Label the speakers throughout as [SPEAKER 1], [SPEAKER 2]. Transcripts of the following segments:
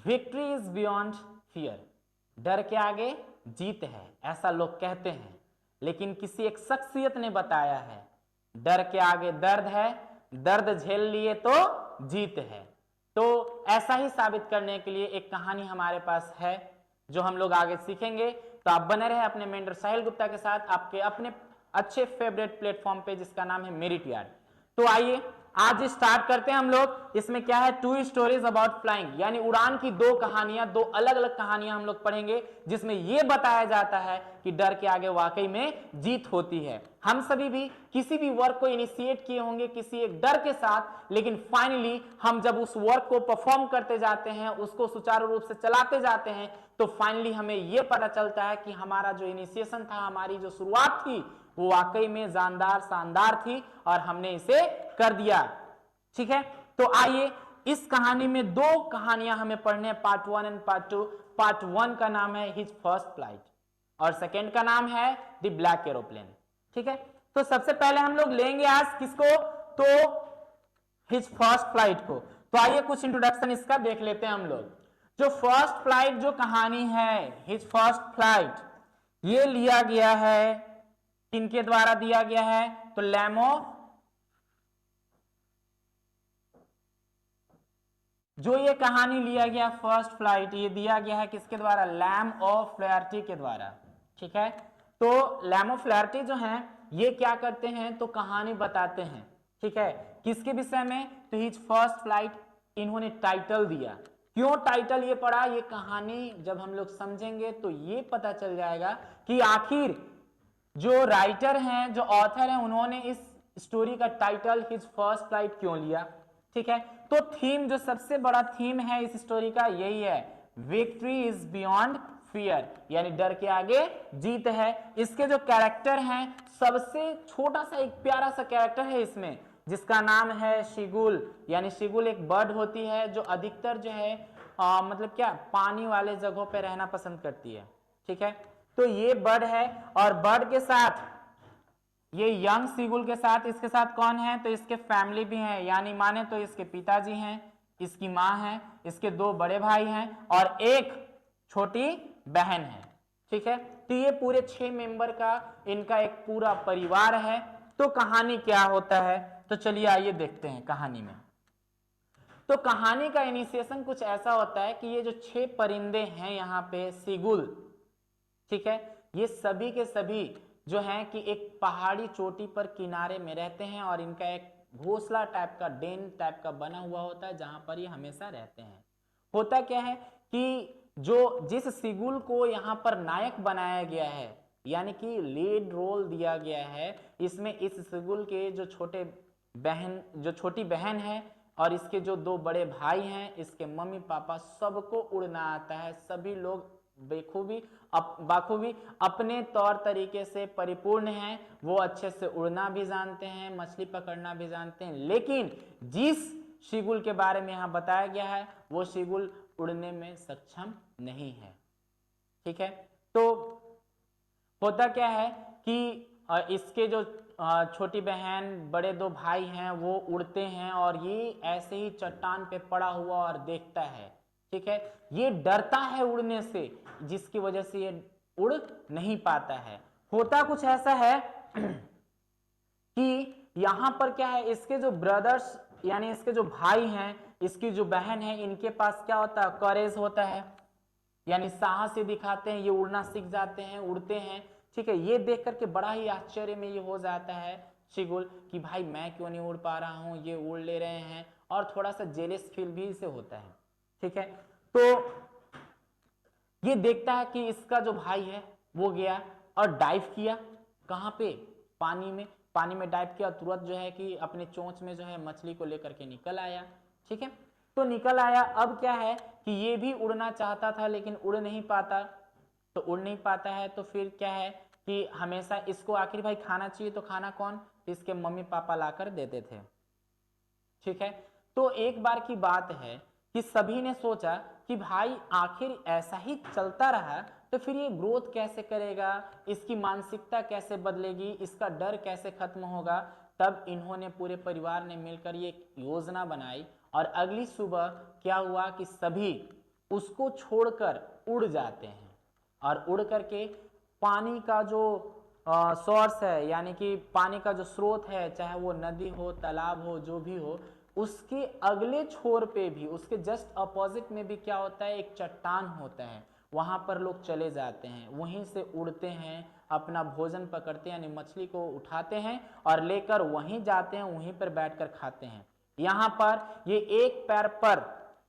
[SPEAKER 1] Victory is beyond fear, डर के आगे जीत है, ऐसा लोग कहते हैं। लेकिन किसी एक शख्सियत ने बताया है डर के आगे दर्द है, दर्द झेल लिए तो जीत है। तो ऐसा ही साबित करने के लिए एक कहानी हमारे पास है जो हम लोग आगे सीखेंगे। तो आप बने रहे अपने मेंटर साहिल गुप्ता के साथ, आपके अपने अच्छे फेवरेट प्लेटफॉर्म पे जिसका नाम है मेरिट यार्ड। तो आइए आज स्टार्ट करते हैं हम लोग। इसमें क्या है, 2 स्टोरीज अबाउट फ्लाइंग, यानी उड़ान की 2 कहानियां, 2 अलग अलग कहानियां हम लोग पढ़ेंगे जिसमें यह बताया जाता है कि डर के आगे वाकई में जीत होती है। हम सभी भी किसी भी वर्क को इनिशिएट किए होंगे किसी एक डर के साथ, लेकिन फाइनली हम जब उस वर्क को परफॉर्म करते जाते हैं, उसको सुचारू रूप से चलाते जाते हैं, तो फाइनली हमें यह पता चलता है कि हमारा जो इनिशिएशन था, हमारी जो शुरुआत थी, वो वाकई में जानदार शानदार थी और हमने इसे कर दिया। ठीक है, तो आइए इस कहानी में 2 कहानियां हमें पढ़ने हैं, पार्ट 1 एंड पार्ट 2। पार्ट 1 का नाम है हिज फर्स्ट फ्लाइट और सेकेंड का नाम है द ब्लैक एरोप्लेन। ठीक है, तो सबसे पहले हम लोग लेंगे आज किसको, तो हिज फर्स्ट फ्लाइट को। तो आइए कुछ इंट्रोडक्शन इसका देख लेते हैं हम लोग। जो फर्स्ट फ्लाइट जो कहानी है, हिज फर्स्ट फ्लाइट, ये लिया गया है, किनके द्वारा दिया गया है, तो लैमो, जो ये कहानी लिया गया फर्स्ट फ्लाइट, ये दिया गया है किसके द्वारा, लैम ऑफ फ्लेयर्टी के द्वारा। ठीक है, तो लैम ऑफ फ्लेयर्टी जो है ये क्या करते हैं, तो कहानी बताते हैं। ठीक है, किसके विषय में, तो हिज फर्स्ट फ्लाइट, इन्होंने टाइटल दिया। क्यों टाइटल ये पड़ा, ये कहानी जब हम लोग समझेंगे तो ये पता चल जाएगा कि आखिर जो राइटर हैं, जो ऑथर हैं, उन्होंने इस स्टोरी का टाइटल हिज फर्स्ट फ्लाइट क्यों लिया। ठीक है, तो थीम, जो सबसे बड़ा थीम है इस स्टोरी का, यही है, विक्ट्री इज बियॉन्ड फियर, यानी डर के आगे जीत है। इसके जो कैरेक्टर हैं, सबसे छोटा सा एक प्यारा सा कैरेक्टर है इसमें, जिसका नाम है शिगुल। यानी शिगुल एक बर्ड होती है जो अधिकतर जो है मतलब क्या, पानी वाले जगहों पे रहना पसंद करती है। ठीक है, तो ये बर्ड है, और बर्ड के साथ ये यंग सीगुल के साथ, इसके साथ कौन है, तो इसके फैमिली भी है, यानी माने तो इसके पिताजी हैं, इसकी मां है, इसके 2 बड़े भाई हैं और एक छोटी बहन है। ठीक है, तो ये पूरे 6 मेंबर का इनका एक पूरा परिवार है। तो कहानी क्या होता है, तो चलिए आइए देखते हैं कहानी में। तो कहानी का इनिशिएशन कुछ ऐसा होता है कि ये जो 6 परिंदे हैं यहाँ पे सीगुल, ठीक है, ये सभी के सभी जो हैं कि एक पहाड़ी चोटी पर किनारे में रहते हैं और इनका एक घोंसला टाइप का, डेन टाइप का बना हुआ होता है जहां पर ये हमेशा रहते हैं। होता क्या है कि जो जिस सिगुल को यहाँ पर नायक बनाया गया है, यानी कि लीड रोल दिया गया है, इसमें इस सिगुल के जो छोटी बहन है और इसके जो 2 बड़े भाई हैं, इसके मम्मी पापा, सबको उड़ना आता है। सभी लोग बाखूबी अपने तौर तरीके से परिपूर्ण हैं, वो अच्छे से उड़ना भी जानते हैं, मछली पकड़ना भी जानते हैं। लेकिन जिस शिगुल के बारे में यहाँ बताया गया है, वो शिगुल उड़ने में सक्षम नहीं है। ठीक है, तो होता क्या है कि इसके जो छोटी बहन, बड़े 2 भाई हैं, वो उड़ते हैं और ये ऐसे ही चट्टान पे पड़ा हुआ और देखता है। ठीक है, ये डरता है उड़ने से, जिसकी वजह से ये उड़ नहीं पाता है। होता कुछ ऐसा है कि यहां पर क्या है, इसके जो ब्रदर्स, यानी इसके जो भाई हैं, इसकी जो बहन है, इनके पास क्या होता है, करेज होता है, यानी साहस ये दिखाते हैं, ये उड़ना सीख जाते हैं, उड़ते हैं। ठीक है, ये देख करके बड़ा ही आश्चर्य में ये हो जाता है शिगुल कि भाई मैं क्यों नहीं उड़ पा रहा हूं, ये उड़ ले रहे हैं, और थोड़ा सा जेलस फील भी इसे होता है। ठीक है, तो ये देखता है कि इसका जो भाई है वो गया और डाइव किया, कहां पे, पानी में डाइव किया, तुरंत जो है कि अपने चोंच में जो है मछली को लेकर के निकल आया। ठीक है, तो निकल आया। अब क्या है कि ये भी उड़ना चाहता था लेकिन उड़ नहीं पाता। तो उड़ नहीं पाता है तो फिर क्या है कि हमेशा इसको आखिर भाई खाना चाहिए, तो खाना कौन, इसके मम्मी पापा लाकर देते थे। ठीक है, तो एक बार की बात है कि सभी ने सोचा कि भाई आखिर ऐसा ही चलता रहा तो फिर ये ग्रोथ कैसे करेगा, इसकी मानसिकता कैसे बदलेगी, इसका डर कैसे खत्म होगा। तब इन्होंने, पूरे परिवार ने मिलकर ये योजना बनाई और अगली सुबह क्या हुआ कि सभी उसको छोड़कर उड़ जाते हैं और उड़ करके पानी का जो सोर्स है, यानी कि पानी का जो स्रोत है, चाहे वो नदी हो, तालाब हो, जो भी हो, उसके अगले छोर पे भी, उसके जस्ट अपोजिट में भी क्या होता है, एक चट्टान होता है, वहां पर लोग चले जाते हैं, वहीं से उड़ते हैं, अपना भोजन पकड़ते हैं, यानी मछली को उठाते हैं और लेकर वहीं जाते हैं, वहीं पर बैठकर खाते हैं। यहाँ पर ये एक पैर पर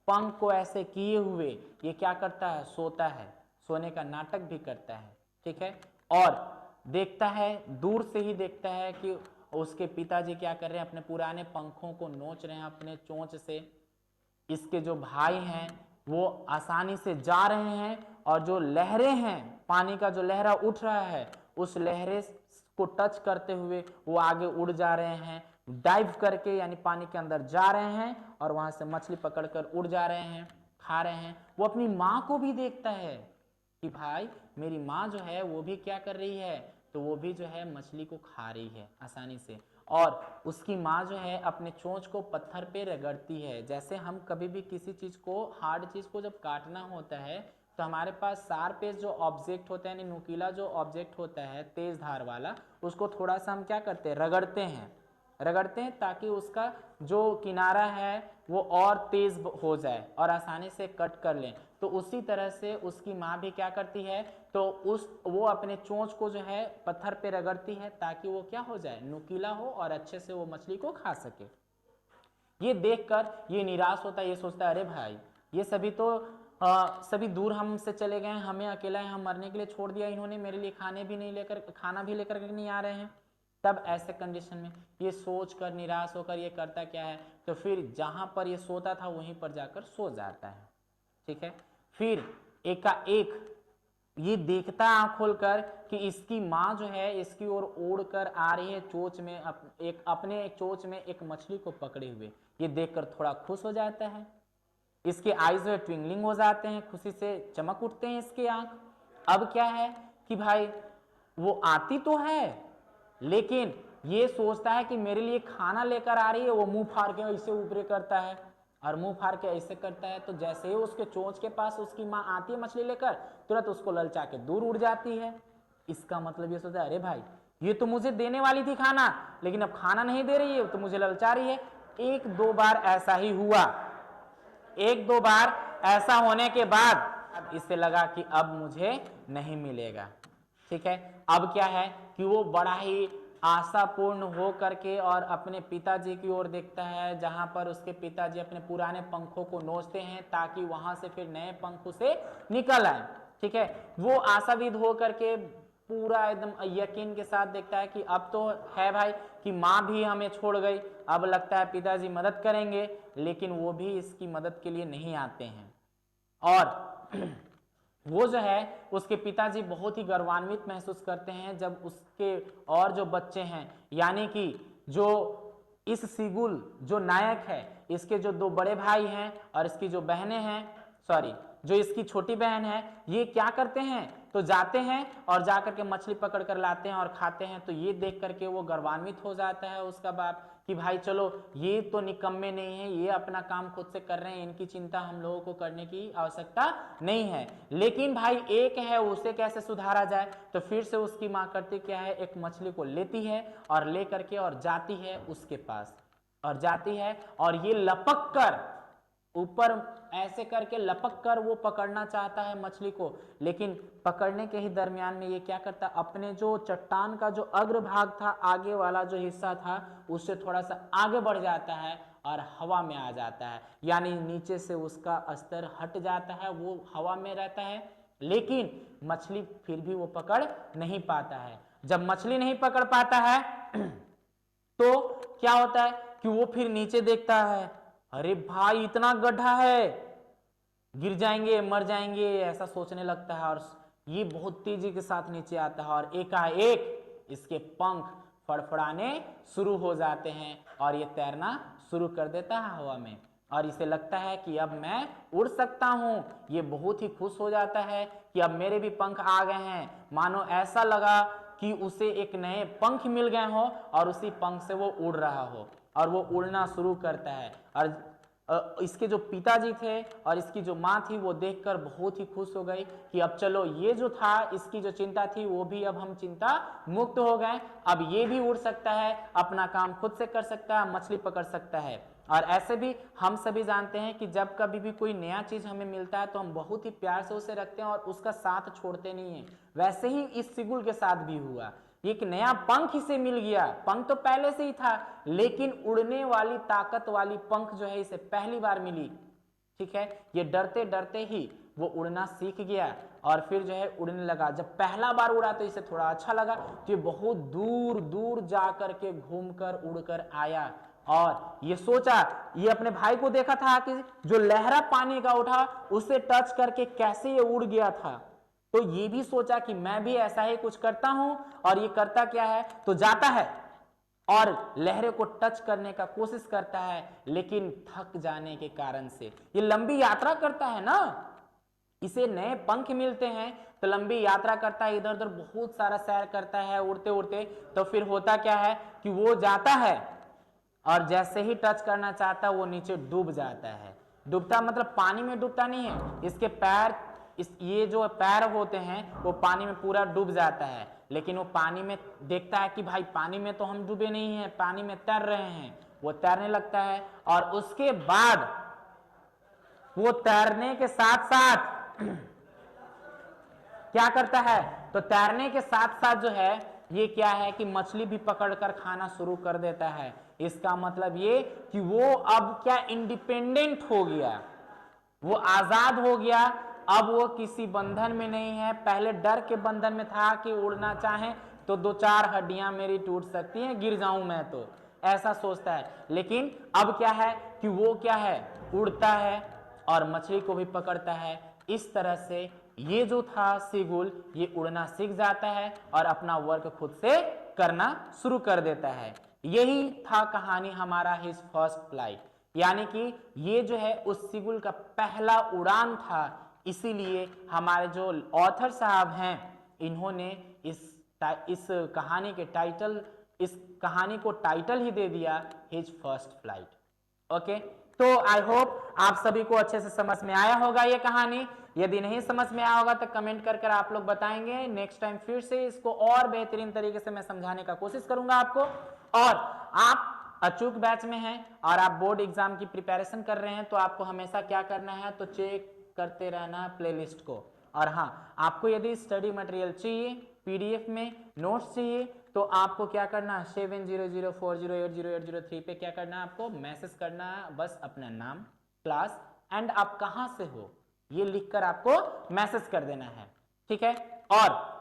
[SPEAKER 1] पंख को ऐसे किए हुए ये क्या करता है, सोता है, सोने का नाटक भी करता है, ठीक है। और देखता है, दूर से ही देखता है कि उसके पिताजी क्या कर रहे हैं, अपने पुराने पंखों को नोच रहे हैं अपने चोंच से। इसके जो भाई हैं वो आसानी से जा रहे हैं और जो लहरें हैं, पानी का जो लहरा उठ रहा है, उस लहरे को टच करते हुए वो आगे उड़ जा रहे हैं, डाइव करके यानी पानी के अंदर जा रहे हैं और वहां से मछली पकड़कर उड़ जा रहे हैं, खा रहे हैं। वो अपनी माँ को भी देखता है कि भाई मेरी माँ जो है वो भी क्या कर रही है, तो वो भी जो है मछली को खा रही है आसानी से। और उसकी माँ जो है अपने चोंच को पत्थर पे रगड़ती है। जैसे हम कभी भी किसी चीज को, हार्ड चीज को जब काटना होता है तो हमारे पास शार्प एज जो ऑब्जेक्ट होता है, यानी नुकीला जो ऑब्जेक्ट होता है तेज धार वाला, उसको थोड़ा सा हम क्या करते हैं, रगड़ते हैं ताकि उसका जो किनारा है वो और तेज हो जाए और आसानी से कट कर लें। तो उसी तरह से उसकी माँ भी क्या करती है, तो वो अपने चोंच को जो है पत्थर पे रगड़ती है ताकि वो क्या हो जाए, नुकीला हो और अच्छे से वो मछली को खा सके। ये देखकर ये निराश होता है, ये सोचता है अरे भाई ये सभी तो सभी दूर हमसे चले गए, हमें अकेला है, हम मरने के लिए छोड़ दिया इन्होंने, मेरे लिए खाना भी लेकर के नहीं आ रहे हैं। तब ऐसे कंडीशन में ये सोच कर निराश होकर ये करता क्या है, तो फिर जहां पर ये सोता था वहीं पर जाकर सो जाता है, ठीक है। फिर एकाएक ये देखता आंख खोलकर कि इसकी माँ जो है इसकी ओर उड़ कर आ रही है, चोंच में अपने एक चोंच में एक मछली को पकड़े हुए। ये देखकर थोड़ा खुश हो जाता है, इसके आईज जो है ट्विंगलिंग हो जाते हैं, खुशी से चमक उठते हैं इसके आंख। अब क्या है कि भाई वो आती तो है लेकिन ये सोचता है कि मेरे लिए खाना लेकर आ रही है। वो मुंह फाड़ के ऐसे ऊपरे करता है और मुंह फाड़ के ऐसे करता है, तो जैसे ही उसके चोंच के पास उसकी माँ आती है मछली लेकर, तुरंत उसको ललचा के दूर उड़ जाती है। इसका मतलब ये सोचता है अरे भाई ये तो मुझे देने वाली थी खाना, लेकिन अब खाना नहीं दे रही है तो मुझे ललचा रही है। एक दो बार ऐसा ही हुआ। एक दो बार ऐसा होने के बाद इससे लगा कि अब मुझे नहीं मिलेगा, ठीक है। अब क्या है कि वो बड़ा ही आशापूर्ण हो करके और अपने पिताजी की ओर देखता है, जहां पर उसके पिताजी अपने पुराने पंखों को नोचते हैं ताकि वहां से फिर नए पंख उसे निकल आए, ठीक है। वो आशाविद हो करके पूरा एकदम यकीन के साथ देखता है कि अब तो है भाई कि माँ भी हमें छोड़ गई, अब लगता है पिताजी मदद करेंगे, लेकिन वो भी इसकी मदद के लिए नहीं आते हैं। और वो जो है उसके पिताजी बहुत ही गौरवान्वित महसूस करते हैं जब उसके और जो बच्चे हैं, यानी कि जो इस सिगुल जो नायक है, इसके जो दो बड़े भाई हैं और इसकी जो बहनें हैं, सॉरी जो इसकी छोटी बहन है, ये क्या करते हैं, तो जाते हैं और जाकर के मछली पकड़ कर लाते हैं और खाते हैं। तो ये देख करके वो गौरवान्वित हो जाता है उसका बाप कि भाई चलो ये तो निकम्मे नहीं है, ये अपना काम खुद से कर रहे हैं, इनकी चिंता हम लोगों को करने की आवश्यकता नहीं है। लेकिन भाई एक है, उसे कैसे सुधारा जाए, तो फिर से उसकी माँ करती क्या है, एक मछली को लेती है और ले करके और जाती है उसके पास, और जाती है और ये लपक कर ऊपर ऐसे करके लपक कर वो पकड़ना चाहता है मछली को, लेकिन पकड़ने के ही दरमियान में ये क्या करता, अपने जो चट्टान का जो अग्रभाग था, आगे वाला जो हिस्सा था, उससे थोड़ा सा आगे बढ़ जाता है और हवा में आ जाता है, यानी नीचे से उसका स्तर हट जाता है, वो हवा में रहता है, लेकिन मछली फिर भी वो पकड़ नहीं पाता है। जब मछली नहीं पकड़ पाता है तो क्या होता है कि वो फिर नीचे देखता है, अरे भाई इतना गड्ढा है, गिर जाएंगे, मर जाएंगे, ऐसा सोचने लगता है और ये बहुत तेजी के साथ नीचे आता है और एकाएक इसके पंख फड़फड़ाने शुरू हो जाते हैं और ये तैरना शुरू कर देता है हवा में और इसे लगता है कि अब मैं उड़ सकता हूं। ये बहुत ही खुश हो जाता है कि अब मेरे भी पंख आ गए हैं, मानो ऐसा लगा कि उसे एक नए पंख मिल गए हो और उसी पंख से वो उड़ रहा हो और वो उड़ना शुरू करता है। और इसके जो पिताजी थे और इसकी जो माँ थी वो देखकर बहुत ही खुश हो गई कि अब चलो ये जो था इसकी जो चिंता थी वो भी अब हम चिंता मुक्त हो गए, अब ये भी उड़ सकता है, अपना काम खुद से कर सकता है, मछली पकड़ सकता है। और ऐसे भी हम सभी जानते हैं कि जब कभी भी कोई नया चीज हमें मिलता है तो हम बहुत ही प्यार से उसे रखते हैं और उसका साथ छोड़ते नहीं है। वैसे ही इस सिगुल के साथ भी हुआ, एक नया पंख इसे मिल गया, पंख तो पहले से ही था लेकिन उड़ने वाली ताकत वाली पंख जो है इसे पहली बार मिली। ठीक है, ये डरते डरते ही वो उड़ना सीख गया और फिर जो है उड़ने लगा। जब पहला बार उड़ा तो इसे थोड़ा अच्छा लगा, तो ये बहुत दूर दूर जा करके घूमकर उड़कर आया और ये सोचा, ये अपने भाई को देखा था कि जो लहरा पानी का उठा उसे टच करके कैसे ये उड़ गया था, तो ये भी सोचा कि मैं भी ऐसा ही कुछ करता हूं। और ये करता क्या है, तो जाता है और लहरे को टच करने का कोशिश करता है, लेकिन थक जाने के कारण से, ये लंबी यात्रा करता है ना, इसे नए पंख मिलते हैं तो लंबी यात्रा करता है, इधर उधर बहुत सारा सैर करता है उड़ते उड़ते। तो फिर होता क्या है कि वो जाता है और जैसे ही टच करना चाहता है वो नीचे डूब जाता है। डूबता मतलब पानी में डूबता नहीं है, इसके पैर, ये जो पैर होते हैं वो पानी में पूरा डूब जाता है, लेकिन वो पानी में देखता है कि भाई पानी में तो हम डूबे नहीं हैं, पानी में तैर रहे हैं। वो तैरने लगता है और उसके बाद वो तैरने के साथ साथ क्या करता है, तो तैरने के साथ साथ जो है ये क्या है कि मछली भी पकड़कर खाना शुरू कर देता है। इसका मतलब ये कि वो अब क्या इंडिपेंडेंट हो गया, वो आजाद हो गया, अब वो किसी बंधन में नहीं है। पहले डर के बंधन में था कि उड़ना चाहे तो दो चार हड्डियां मेरी टूट सकती हैं, गिर जाऊं मैं, तो ऐसा सोचता है। लेकिन अब क्या है कि वो क्या है, उड़ता है और मछली को भी पकड़ता है। इस तरह से ये जो था सीगुल, ये उड़ना सीख जाता है और अपना वर्क खुद से करना शुरू कर देता है। यही था कहानी हमारा हिज फर्स्ट फ्लाइट, यानी कि ये जो है उस सीगुल का पहला उड़ान था। इसीलिए हमारे जो ऑथर साहब हैं इन्होंने इस कहानी के टाइटल, इस कहानी को टाइटल ही दे दिया हिज फर्स्ट फ्लाइट। ओके, तो आई होप आप सभी को अच्छे से समझ में आया होगा ये कहानी। यदि नहीं समझ में आया होगा तो कमेंट कर आप लोग बताएंगे, नेक्स्ट टाइम फिर से इसको और बेहतरीन तरीके से मैं समझाने का कोशिश करूंगा आपको। और आप अचूक बैच में हैं और आप बोर्ड एग्जाम की प्रिपरेशन कर रहे हैं तो आपको हमेशा क्या करना है, तो चेक करते रहना प्लेलिस्ट को। और हाँ, आपको यदि स्टडी मटेरियल चाहिए, पीडीएफ में नोट्स चाहिए, तो आपको क्या करना, 7004080803 पे क्या करना है, आपको मैसेज करना है, बस अपना नाम, क्लास एंड आप कहां से हो ये लिखकर आपको मैसेज कर देना है। ठीक है, और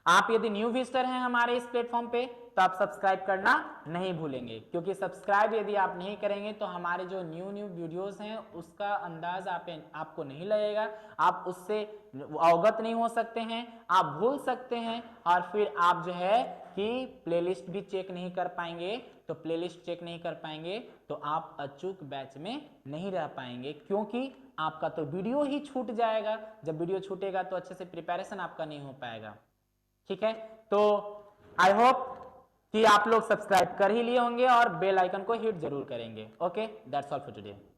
[SPEAKER 1] आप यदि न्यू विजिटर हैं हमारे इस प्लेटफॉर्म पे तो आप सब्सक्राइब करना नहीं भूलेंगे, क्योंकि सब्सक्राइब यदि आप नहीं करेंगे तो हमारे जो न्यू वीडियोस हैं उसका अंदाज आपको नहीं लगेगा, आप उससे अवगत नहीं हो सकते हैं, आप भूल सकते हैं और फिर आप जो है कि प्लेलिस्ट भी चेक नहीं कर पाएंगे। तो प्लेलिस्ट चेक नहीं कर पाएंगे तो आप अचूक बैच में नहीं रह पाएंगे, क्योंकि आपका तो वीडियो ही छूट जाएगा। जब वीडियो छूटेगा तो अच्छे से प्रिपरेशन आपका नहीं हो पाएगा। ठीक है, तो आई होप कि आप लोग सब्सक्राइब कर ही लिए होंगे और बेल आइकन को हिट जरूर करेंगे। Okay, that's all for today.